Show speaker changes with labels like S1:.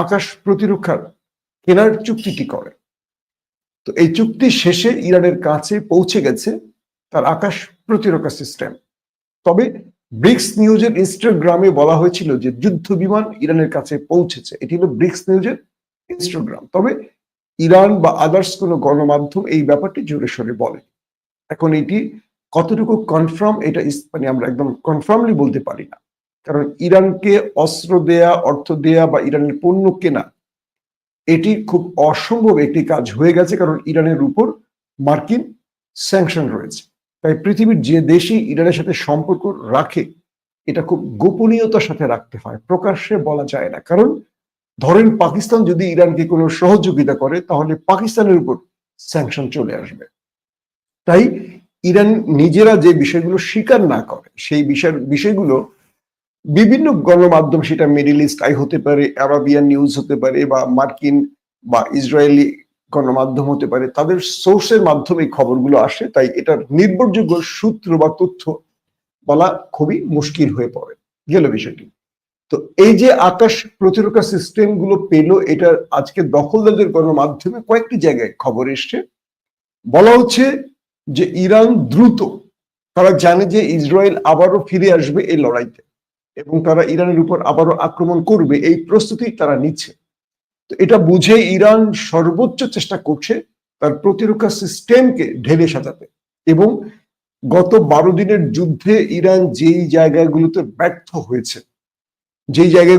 S1: আকাশ প্রতিরক্ষার কেনার চুক্তিটি করে। তো এই চুক্তি শেষে ইরানের কাছে পৌঁছে গেছে তার আকাশ প্রতিরক্ষা সিস্টেম। তবে ব্রিক্স নিউজের ইনস্টাগ্রামে বলা হয়েছিল যে যুদ্ধ বিমান ইরানের কাছে পৌঁছেছে। এটি হলো ব্রিক্স নিউজের ইনস্টাগ্রাম। তবে ইরান বা আদার্স কোনো গণমাধ্যম এই ব্যাপারটি জোরে সোরে বলে। এখন এটি কতটুকু কনফার্ম, এটা মানে আমরা একদম কনফার্মলি বলতে পারি না। কারণ ইরানকে অস্ত্র দেয়া, অর্থ দেয়া বা ইরানের পণ্য কেনা এটি খুব অসম্ভব একটি কাজ হয়ে গেছে, কারণ ইরানের উপর মার্কিন স্যাংশন রয়েছে। তাই পৃথিবীর যে দেশই ইরানের সাথে সম্পর্ক রাখে এটা খুব গোপনীয়তার সাথে রাখতে হয়, প্রকাশ্যে বলা যায় না। কারণ ধরেন পাকিস্তান যদি ইরানকে কোনো সহযোগিতা করে তাহলে পাকিস্তানের উপর স্যাংশন চলে আসবে। তাই ইরান নিজেরা যে বিষয়গুলো স্বীকার না করে সেই বিষয়গুলো বিভিন্ন গণমাধ্যম, সেটা মিডল ইস্ট আই হতে পারে, আরাবিয়ান নিউজ হতে পারে, বা মার্কিন বা ইসরায়েলি গণমাধ্যম হতে পারে, তাদের সোর্সের মাধ্যমে এই খবরগুলো আসে। তাই এটার নির্ভরযোগ্য সূত্র বা তথ্য বলা খুবই মুশকিল হয়ে পড়ে গেল বিষয়টি। তো এই যে আকাশ প্রতিরক্ষা সিস্টেম গুলো পেল, এটা আজকে দখলদারদের গণমাধ্যমে কয়েকটি জায়গায় খবর এসছে। বলা হচ্ছে যে ইরান দ্রুত, তারা জানে যে ইসরায়েল আবারও ফিরে আসবে এই লড়াইতে এবং তারা ইরানের উপর আবারও আক্রমণ করবে, এই প্রস্তুতি তারা নিচ্ছে। তো এটা বুঝে ইরান সর্বোচ্চ চেষ্টা করছে তার প্রতিরক্ষা সিস্টেমকে ঢেলে সাজাতে। এবং গত 12 দিনের যুদ্ধে ইরান যেই জায়গাগুলোতে ব্যর্থ হয়েছে, যেই জায়গায়